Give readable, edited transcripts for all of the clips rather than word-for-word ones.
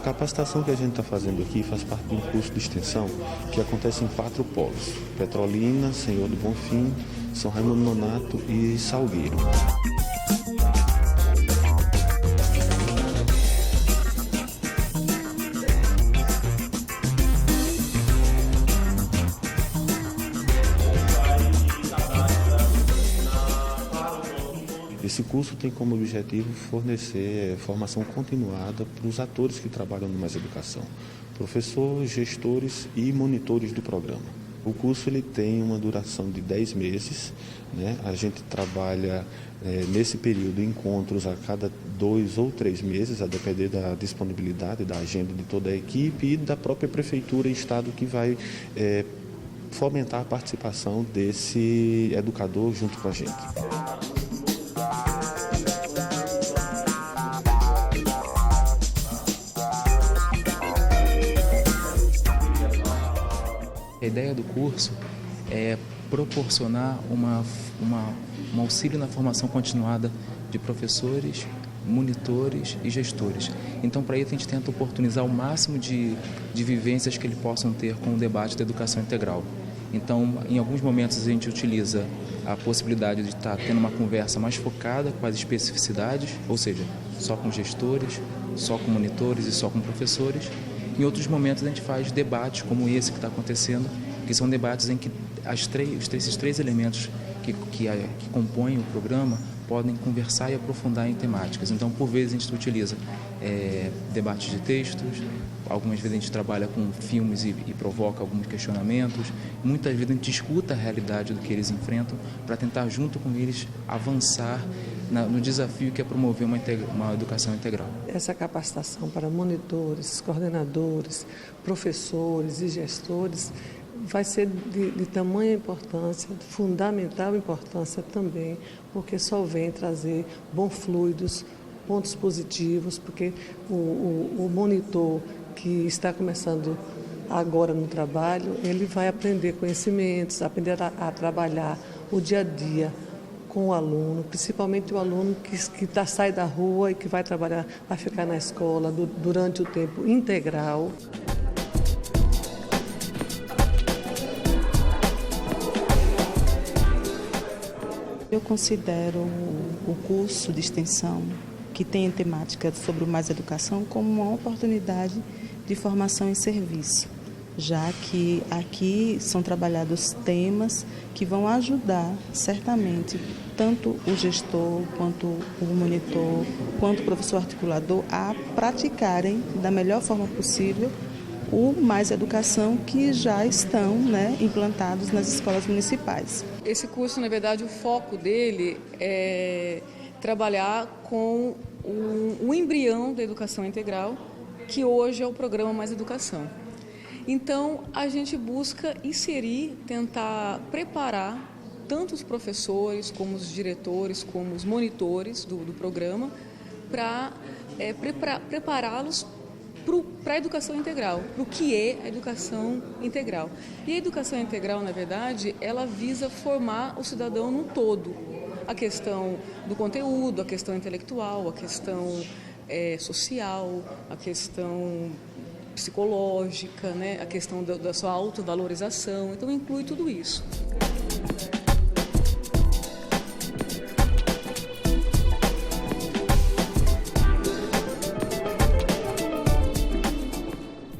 capacitação que a gente está fazendo aqui faz parte de um curso de extensão que acontece em 4 polos: Petrolina, Senhor do Bonfim, São Raimundo Nonato e Salgueiro. Esse curso tem como objetivo fornecer formação continuada para os atores que trabalham no Mais Educação, professores, gestores e monitores do programa. O curso ele tem uma duração de 10 meses, né? A gente trabalha nesse período encontros a cada 2 ou 3 meses, a depender da disponibilidade, da agenda de toda a equipe e da própria prefeitura e estado que vai fomentar a participação desse educador junto com a gente. A ideia do curso é proporcionar um auxílio na formação continuada de professores, monitores e gestores. Então, para isso, a gente tenta oportunizar o máximo de vivências que eles possam ter com o debate da educação integral. Então, em alguns momentos, a gente utiliza a possibilidade de estar tendo uma conversa mais focada com as especificidades, ou seja, só com gestores, só com monitores e só com professores. Em outros momentos, a gente faz debates como esse que está acontecendo, que são debates em que esses 3 elementos que compõem o programa podem conversar e aprofundar em temáticas. Então, por vezes, a gente utiliza debates de textos, algumas vezes a gente trabalha com filmes e provoca alguns questionamentos, muitas vezes a gente escuta a realidade do que eles enfrentam para tentar, junto com eles, avançar no desafio que é promover uma educação integral. Essa capacitação para monitores, coordenadores, professores e gestores vai ser de tamanha importância, de fundamental importância também, porque só vem trazer bons fluidos, pontos positivos, porque o monitor que está começando agora no trabalho, ele vai aprender conhecimentos, aprender a trabalhar o dia a dia com o aluno, principalmente o aluno que sai da rua e que vai trabalhar, vai ficar na escola durante o tempo integral. Eu considero o curso de extensão que tem temática sobre o Mais Educação como uma oportunidade de formação em serviço, já que aqui são trabalhados temas que vão ajudar, certamente, tanto o gestor, quanto o monitor, quanto o professor articulador a praticarem da melhor forma possível o Mais Educação que já estão, implantados nas escolas municipais. Esse curso, na verdade, o foco dele é trabalhar com o embrião da educação integral, que hoje é o programa Mais Educação. Então, a gente busca inserir, tentar preparar tanto os professores, como os diretores, como os monitores do programa, para prepará-los para a educação integral, para o que é a educação integral. E a educação integral, na verdade, ela visa formar o cidadão num todo. A questão do conteúdo, a questão intelectual, a questão social, a questão psicológica, a questão da sua autovalorização. Então, inclui tudo isso.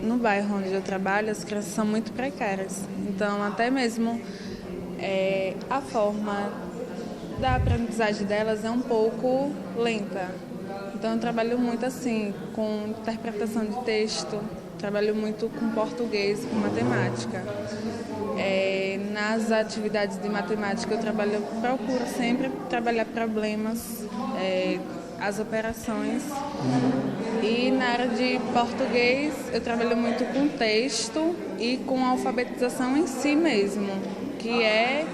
No bairro onde eu trabalho, as crianças são muito precárias. Então, até mesmo a forma da aprendizagem delas é um pouco lenta. Então, eu trabalho muito assim, com interpretação de texto, trabalho muito com português, com matemática. Nas atividades de matemática, eu procuro sempre trabalhar problemas, as operações. E na área de português, eu trabalho muito com texto e com a alfabetização em si mesmo, que é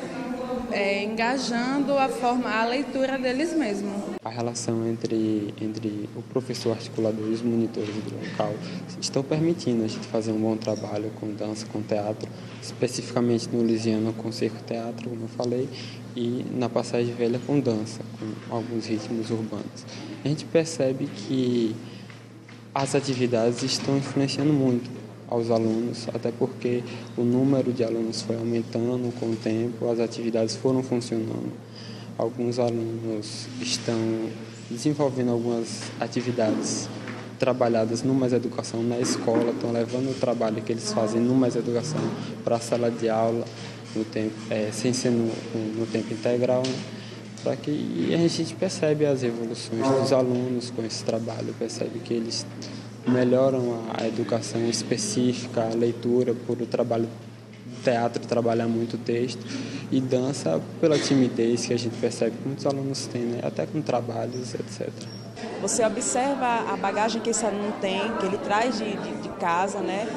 engajando a leitura deles mesmos. A relação entre o professor articulador e os monitores do local estão permitindo a gente fazer um bom trabalho com dança, com teatro, especificamente no Lisiano com circo teatro, como eu falei, e na Passagem Velha com dança, com alguns ritmos urbanos. A gente percebe que as atividades estão influenciando muito aos alunos, até porque o número de alunos foi aumentando com o tempo, as atividades foram funcionando. Alguns alunos estão desenvolvendo algumas atividades trabalhadas no Mais Educação na escola, estão levando o trabalho que eles fazem no Mais Educação para a sala de aula, no tempo, sem ser no tempo integral, né? E a gente percebe as evoluções dos alunos com esse trabalho, percebe que eles melhoram a educação específica, a leitura, por o trabalho teatro, trabalhar muito texto, e dança pela timidez que a gente percebe que muitos alunos têm, né? Até com trabalhos, etc. Você observa a bagagem que esse aluno tem, que ele traz de casa, né?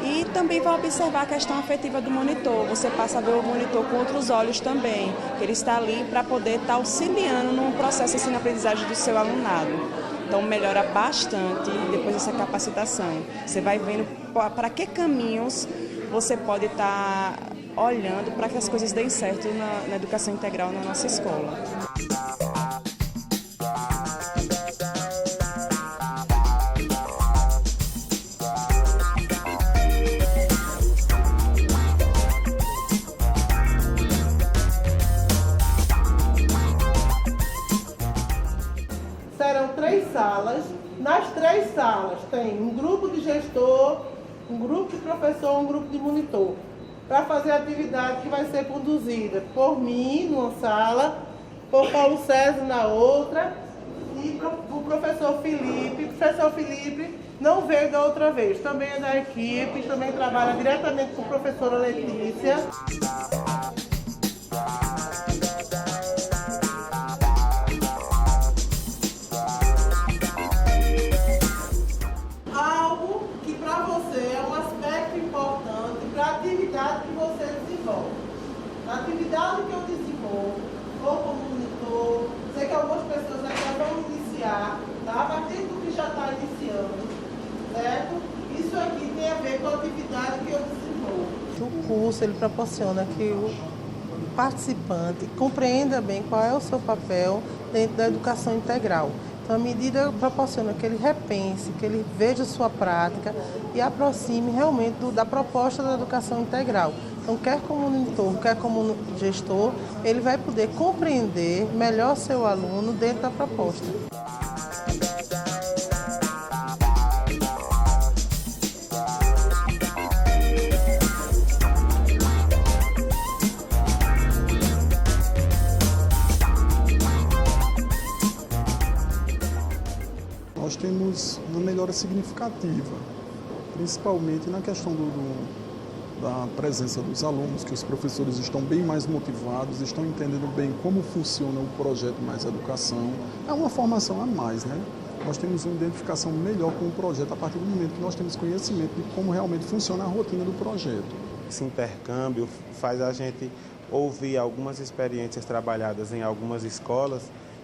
E também vai observar a questão afetiva do monitor. Você passa a ver o monitor com outros olhos também, que ele está ali para poder estar auxiliando no processo de ensino-aprendizagem do seu alunado. Então melhora bastante depois dessa capacitação. Você vai vendo para que caminhos você pode estar olhando para que as coisas deem certo na educação integral na nossa escola. Serão 3 salas. Nas 3 salas tem um grupo de gestor, um grupo de professor, um grupo de monitor, para fazer a atividade que vai ser conduzida por mim numa sala, por Paulo César na outra e o professor Felipe. O professor Felipe não veio da outra vez, também é da equipe, também trabalha diretamente com a professora Letícia. A atividade que eu desenvolvo, ou como monitor, sei que algumas pessoas já vão iniciar, tá? A partir do que já está iniciando, certo? Isso aqui tem a ver com a atividade que eu desenvolvo. O curso ele proporciona que o participante compreenda bem qual é o seu papel dentro da educação integral. Então, a medida proporciona que ele repense, que ele veja sua prática e aproxime realmente da proposta da educação integral. Então, quer como monitor, quer como gestor, ele vai poder compreender melhor seu aluno dentro da proposta. Nós temos uma melhora significativa, principalmente na questão da presença dos alunos, que os professores estão bem mais motivados, estão entendendo bem como funciona o projeto Mais Educação. É uma formação a mais, né? Nós temos uma identificação melhor com o projeto a partir do momento que nós temos conhecimento de como realmente funciona a rotina do projeto. Esse intercâmbio faz a gente ouvir algumas experiências trabalhadas em algumas escolas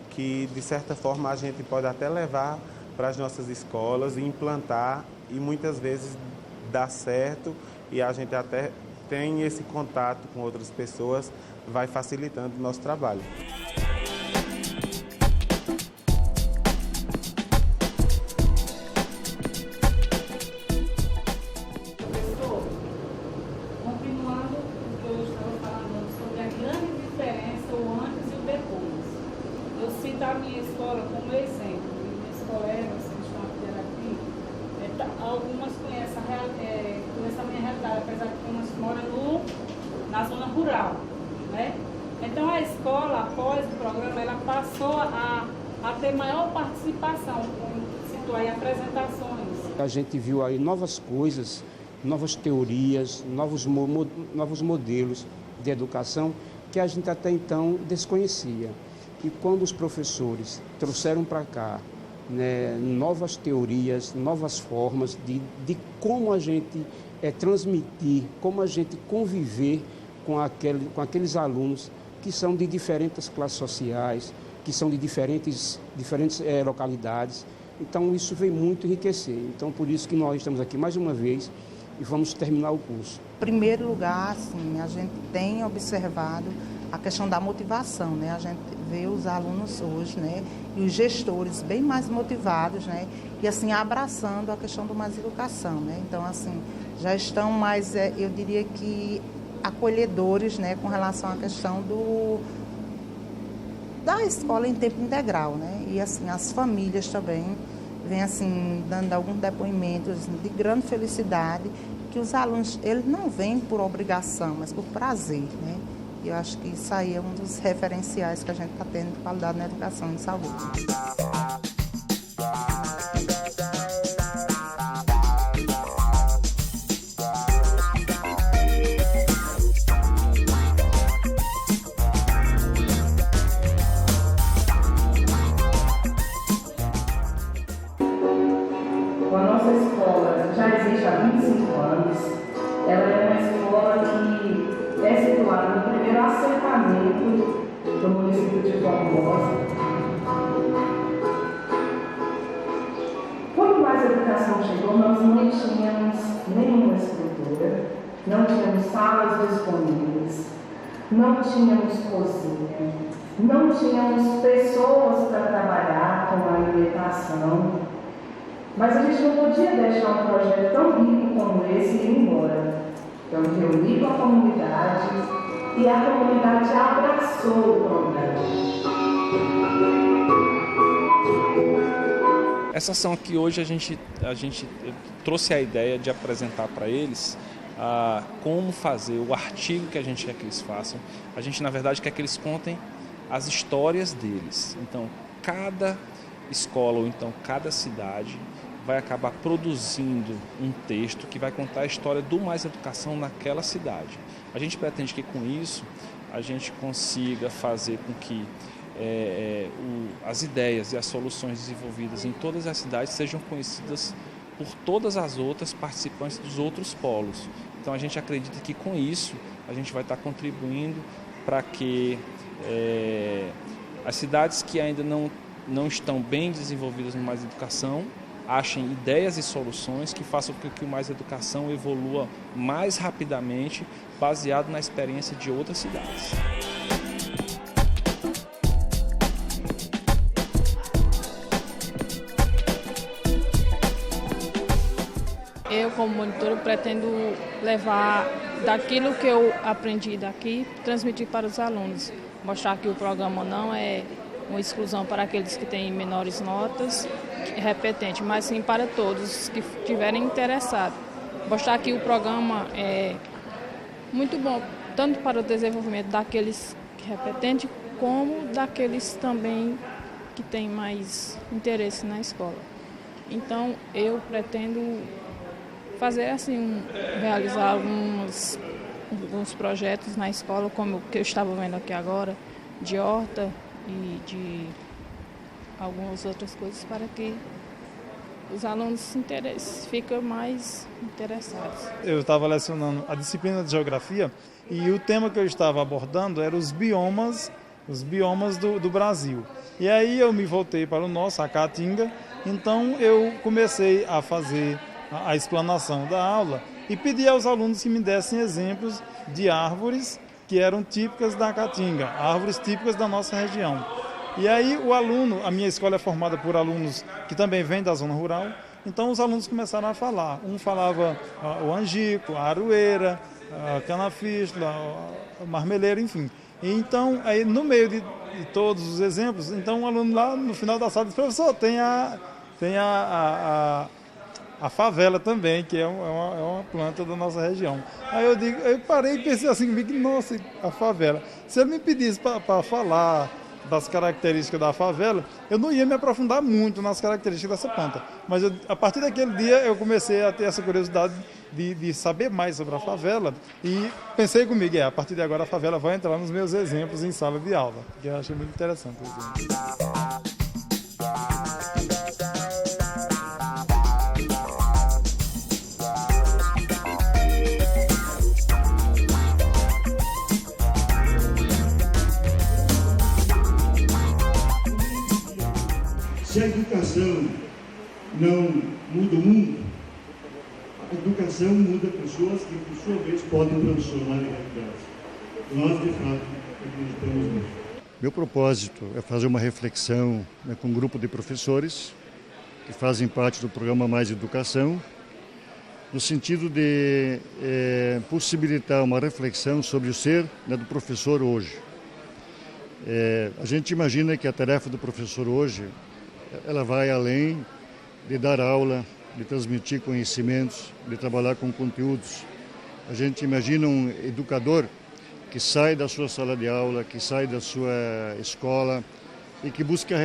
que, de certa forma, a gente pode até levar para as nossas escolas e implantar, e muitas vezes dá certo e a gente até tem esse contato com outras pessoas, vai facilitando o nosso trabalho. Professor, continuando o que eu estava falando sobre a grande diferença, o antes e o depois. Eu cito a minha escola como exemplo. Minhas colegas que estão aqui, algumas conhecem a minha realidade, apesar de que umas moram na zona rural, né? Então a escola, após o programa, ela passou a ter maior participação, como citou aí, apresentações. A gente viu aí novas coisas, novas teorias, novos modelos de educação que a gente até então desconhecia. E quando os professores trouxeram para cá, né, novas teorias, novas formas de como a gente transmitir, como a gente conviver com aqueles alunos que são de diferentes classes sociais, que são de diferentes localidades. Então, isso veio muito enriquecer. Então, por isso que nós estamos aqui mais uma vez e vamos terminar o curso. Em primeiro lugar, assim, a gente tem observado a questão da motivação, né? A gente vê os alunos hoje, né? E os gestores bem mais motivados, né? e assim abraçando a questão do Mais Educação, né? Então assim, já estão mais, eu diria que acolhedores, né, com relação à questão da escola em tempo integral, né? E assim, as famílias também vêm assim, dando alguns depoimentos de grande felicidade, que os alunos, eles não vêm por obrigação, mas por prazer, né? E eu acho que isso aí é um dos referenciais que a gente está tendo de qualidade na educação e saúde. A nossa escola já existe há 25 anos. Ela é uma escola que é situada no primeiro assentamento do município de Formosa. Quando Mais Educação chegou, nós não tínhamos nenhuma estrutura, não tínhamos salas disponíveis, não tínhamos cozinha, não tínhamos pessoas para trabalhar com a alimentação. Mas a gente não podia deixar um projeto tão rico como esse ir embora. Então, reuni com a comunidade e a comunidade abraçou o programa. Essa ação aqui hoje a gente trouxe a ideia de apresentar para eles como fazer o artigo que a gente quer que eles façam. A gente, na verdade, quer que eles contem as histórias deles. Então, cada escola ou então cada cidade vai acabar produzindo um texto que vai contar a história do Mais Educação naquela cidade. A gente pretende que com isso a gente consiga fazer com que as ideias e as soluções desenvolvidas em todas as cidades sejam conhecidas por todas as outras participantes dos outros polos. Então a gente acredita que com isso a gente vai estar contribuindo para que as cidades que ainda não estão bem desenvolvidas no Mais Educação achem ideias e soluções que façam com que o Mais Educação evolua mais rapidamente, baseado na experiência de outras cidades. Eu, como monitora, pretendo levar daquilo que eu aprendi daqui, transmitir para os alunos. Mostrar que o programa não é uma exclusão para aqueles que têm menores notas, repetente, mas sim para todos que estiverem interessados. Mostrar que o programa é muito bom, tanto para o desenvolvimento daqueles repetentes, como daqueles também que têm mais interesse na escola. Então, eu pretendo fazer assim, realizar alguns projetos na escola, como o que eu estava vendo aqui agora, de horta e de algumas outras coisas, para que os alunos fiquem mais interessados. Eu estava lecionando a disciplina de Geografia e o tema que eu estava abordando era os biomas do Brasil. E aí eu me voltei para o nosso, a Caatinga, então eu comecei a fazer a explanação da aula e pedi aos alunos que me dessem exemplos de árvores que eram típicas da Caatinga, árvores típicas da nossa região. E aí o aluno, a minha escola é formada por alunos que também vêm da zona rural, então os alunos começaram a falar. Um falava o angico, a aroeira, a canafístula, o marmeleiro, enfim. E então, aí, no meio de todos os exemplos, então um aluno lá no final da sala disse: professor, tem a favela também, que é uma planta da nossa região. Aí eu parei e pensei assim comigo, nossa, a favela. Se ele me pedisse para falar das características da favela, eu não ia me aprofundar muito nas características dessa planta. Mas a partir daquele dia eu comecei a ter essa curiosidade de saber mais sobre a favela e pensei comigo, a partir de agora a favela vai entrar nos meus exemplos em sala de aula, que eu achei muito interessante. Se a educação não muda o mundo, a educação muda pessoas que, por sua vez, podem transformar em realidade. Nós, de fato, acreditamos nisso. Meu propósito é fazer uma reflexão com um grupo de professores que fazem parte do programa Mais Educação, no sentido de possibilitar uma reflexão sobre o ser, né, do professor hoje. A gente imagina que a tarefa do professor hoje, ela vai além de dar aula, de transmitir conhecimentos, de trabalhar com conteúdos. A gente imagina um educador que sai da sua sala de aula, que sai da sua escola e que busca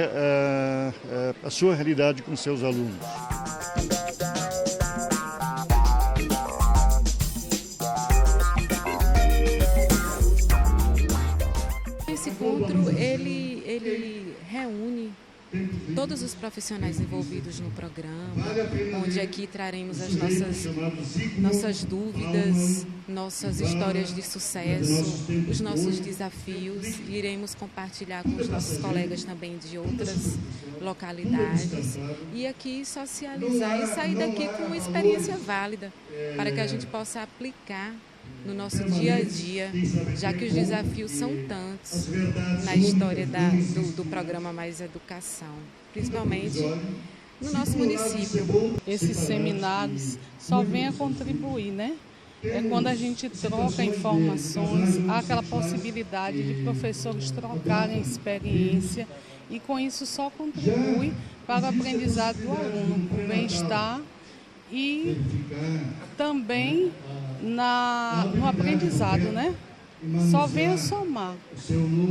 a sua realidade com seus alunos. Esse encontro, ele reúne todos os profissionais envolvidos no programa, onde aqui traremos as nossas dúvidas, nossas histórias de sucesso, os nossos desafios. Iremos compartilhar com os nossos colegas também de outras localidades e aqui socializar e sair daqui com uma experiência válida para que a gente possa aplicar no nosso dia a dia, já que os desafios são tantos na história do programa Mais Educação, principalmente no nosso município. Esses seminários só vêm a contribuir, né? É quando a gente troca informações, há aquela possibilidade de professores trocarem experiência e com isso só contribui para o aprendizado do aluno, o bem-estar e também no aprendizado, né? Só vem a somar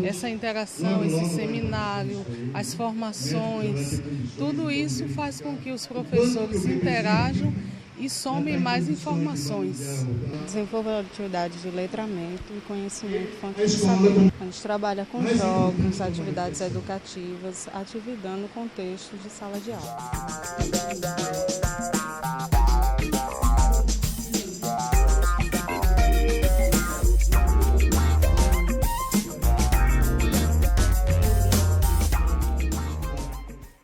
essa interação, esse seminário, as formações, tudo isso faz com que os professores interajam e somem mais informações. Desenvolver atividades de letramento e conhecimento infantil e saber. A gente trabalha com jogos, atividades educativas, atividade no contexto de sala de aula.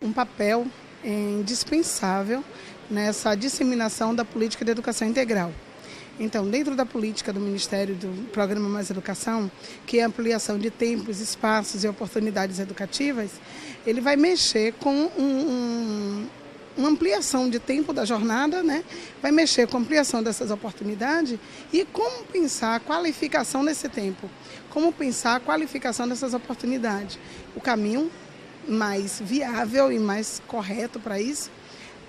Um papel indispensável nessa disseminação da política de educação integral. Então, dentro da política do Ministério do Programa Mais Educação, que é a ampliação de tempos, espaços e oportunidades educativas, ele vai mexer com uma ampliação de tempo da jornada, né? Vai mexer com a ampliação dessas oportunidades e como pensar a qualificação nesse tempo, como pensar a qualificação dessas oportunidades. O caminho mais viável e mais correto para isso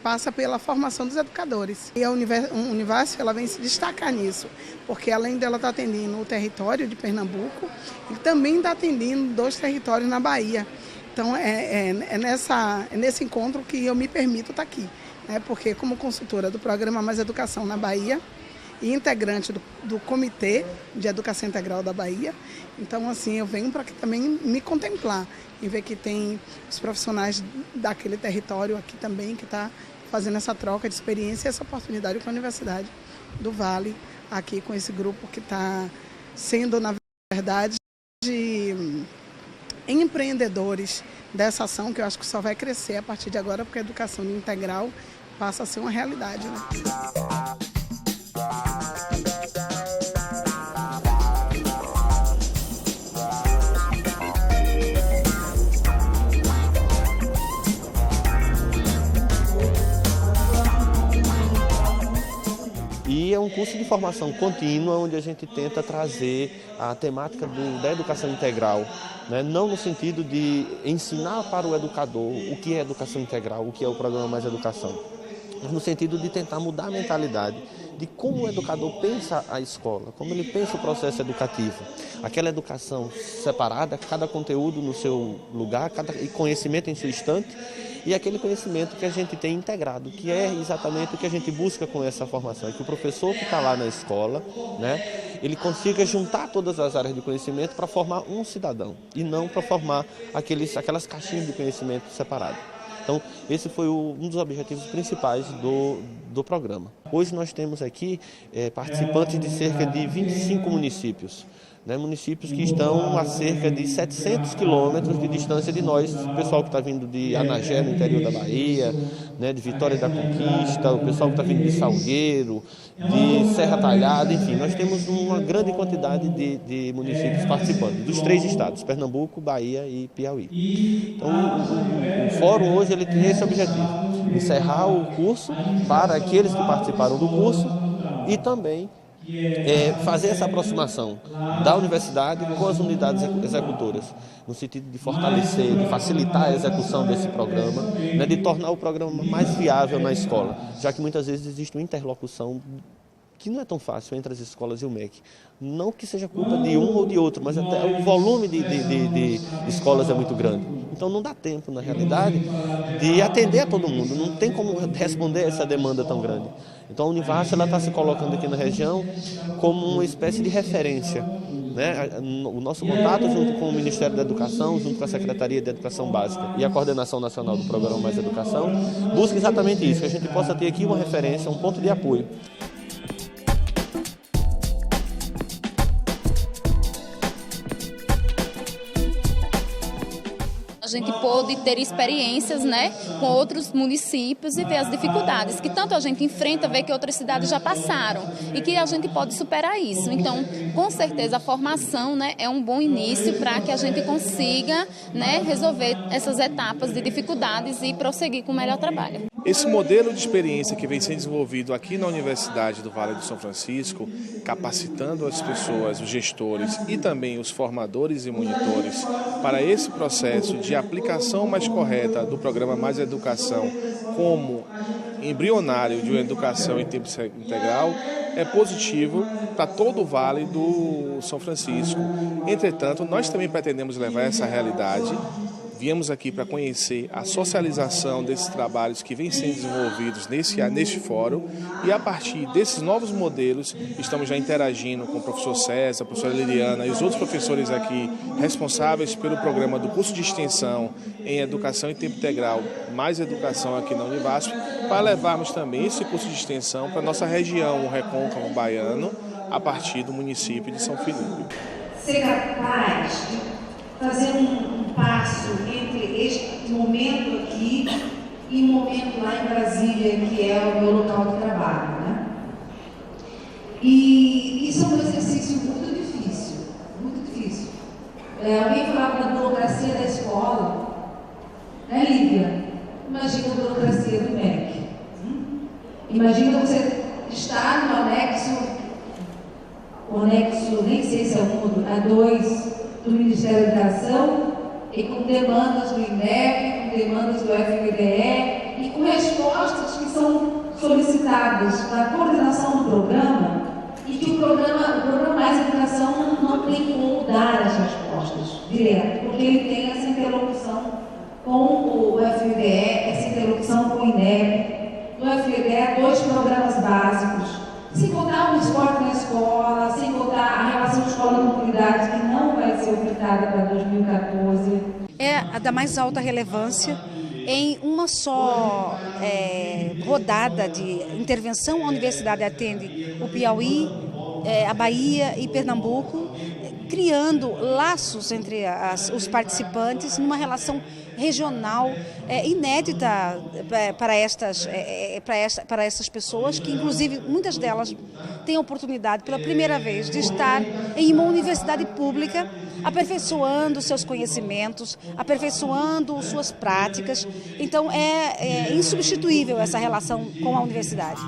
passa pela formação dos educadores. E a Univassal, ela vem se destacar nisso, porque além dela estar atendendo o território de Pernambuco, e também está atendendo 2 territórios na Bahia. Então é nesse encontro que eu me permito estar aqui, né? Porque como consultora do Programa Mais Educação na Bahia e integrante do Comitê de Educação Integral da Bahia, então assim eu venho para aqui também me contemplar e ver que tem os profissionais daquele território aqui também que está fazendo essa troca de experiência e essa oportunidade com a Universidade do Vale, aqui com esse grupo que está sendo, na verdade, de empreendedores dessa ação, que eu acho que só vai crescer a partir de agora, porque a educação integral passa a ser uma realidade, né? E é um curso de formação contínua, onde a gente tenta trazer a temática da educação integral, né? Não no sentido de ensinar para o educador o que é educação integral, o que é o programa Mais Educação, mas no sentido de tentar mudar a mentalidade de como o educador pensa a escola, como ele pensa o processo educativo. Aquela educação separada, cada conteúdo no seu lugar, cada conhecimento em seu estante, e aquele conhecimento que a gente tem integrado, que é exatamente o que a gente busca com essa formação, é que o professor que está lá na escola, né, ele consiga juntar todas as áreas de conhecimento para formar um cidadão, e não para formar aquelas caixinhas de conhecimento separadas. Então, esse foi um dos objetivos principais do programa. Hoje nós temos aqui participantes de cerca de 25 municípios. Né, municípios que estão a cerca de 700 quilômetros de distância de nós, o pessoal que está vindo de Anagé, no interior da Bahia, né, de Vitória da Conquista, o pessoal que está vindo de Salgueiro, de Serra Talhada, enfim, nós temos uma grande quantidade de municípios participando, dos 3 estados, Pernambuco, Bahia e Piauí. Então, o fórum hoje ele tem esse objetivo, encerrar o curso para aqueles que participaram do curso e também fazer essa aproximação da universidade com as unidades executoras, no sentido de fortalecer, de facilitar a execução desse programa, né, de tornar o programa mais viável na escola, já que muitas vezes existe uma interlocução que não é tão fácil entre as escolas e o MEC. Não que seja culpa de um ou de outro, mas até o volume de escolas é muito grande. Então não dá tempo, na realidade, de atender a todo mundo. Não tem como responder a essa demanda tão grande. Então a Univasf está se colocando aqui na região como uma espécie de referência, né? O nosso contato junto com o Ministério da Educação, junto com a Secretaria de Educação Básica e a Coordenação Nacional do Programa Mais Educação, busca exatamente isso, que a gente possa ter aqui uma referência, um ponto de apoio. A gente pôde ter experiências, né, com outros municípios e ver as dificuldades que tanto a gente enfrenta, ver que outras cidades já passaram e que a gente pode superar isso. Então, com certeza, a formação, né, é um bom início para que a gente consiga, né, resolver essas etapas de dificuldades e prosseguir com o melhor trabalho. Esse modelo de experiência que vem sendo desenvolvido aqui na Universidade do Vale do São Francisco, capacitando as pessoas, os gestores e também os formadores e monitores para esse processo de aplicação mais correta do programa Mais Educação como embrionário de uma educação em tempo integral, é positivo para todo o Vale do São Francisco. Entretanto, nós também pretendemos levar essa realidade. Viemos aqui para conhecer a socialização desses trabalhos que vêm sendo desenvolvidos neste fórum e a partir desses novos modelos estamos já interagindo com o professor César, a professora Liliana e os outros professores aqui responsáveis pelo programa do curso de extensão em Educação em Tempo Integral, Mais Educação aqui na Univasf, para levarmos também esse curso de extensão para a nossa região, o Recôncavo Baiano, a partir do município de São Felipe. Ser capaz de fazer um passo entre este momento aqui e o momento lá em Brasília, que é o meu local de trabalho, né? E isso é um exercício muito difícil, muito difícil. Alguém falava da burocracia da escola, né, Lívia? Imagina a burocracia do MEC. Imagina você estar no anexo, nem sei se é o A2, do Ministério da Educação e com demandas do INEP, com demandas do FPDE e com respostas que são solicitadas na coordenação do programa e que o programa Mais Educação não tem como dar as respostas direto, porque ele tem essa interlocução com o FPDE, essa interlocução com o INEP. No FPDE, 2 programas básicos, sem contar o esporte na escola, sem contar a relação escola-comunidade, que não vai ser ofertada para 2014. É a da mais alta relevância em uma só rodada de intervenção. A universidade atende o Piauí, a Bahia e Pernambuco, criando laços entre os participantes numa relação regional inédita para essas pessoas, que inclusive muitas delas têm a oportunidade pela primeira vez de estar em uma universidade pública, aperfeiçoando seus conhecimentos, aperfeiçoando suas práticas. Então é insubstituível essa relação com a universidade.